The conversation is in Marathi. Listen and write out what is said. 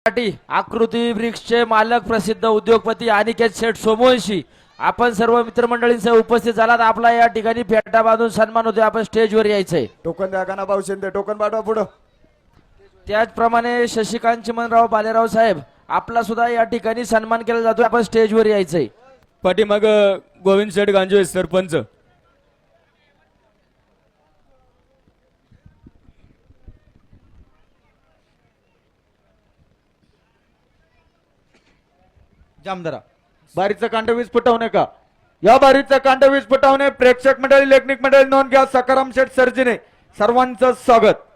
आकृती वृक्षचे मालक प्रसिद्ध उद्योगपती अनिकेत शेठ सोमवंशी आपण सर्व मित्रमंडळींसह उपस्थित झालात. आपला या ठिकाणी फेटा बांधून सन्मान होतोय. आपण स्टेजवर यायचंय. टोकन द्या का भाऊ शिंदे, टोकन पाठवा पुढं. त्याचप्रमाणे शशिकांत चिमनराव बालेराव साहेब आपला सुद्धा या ठिकाणी सन्मान केला जातोय. आपण स्टेजवर यायचंय. पाठीमाग गोविंद शेठ गांजवे सरपंच. जामदारा बारीचा कांडवीज फुटवणे का या बारीचा कांडवीज फुटवणे प्रेक्षक मंडळी लेखनिक मंडळी नोंद घ्या. सकाराम शेठ सर्जीने सर्वांचं स्वागत.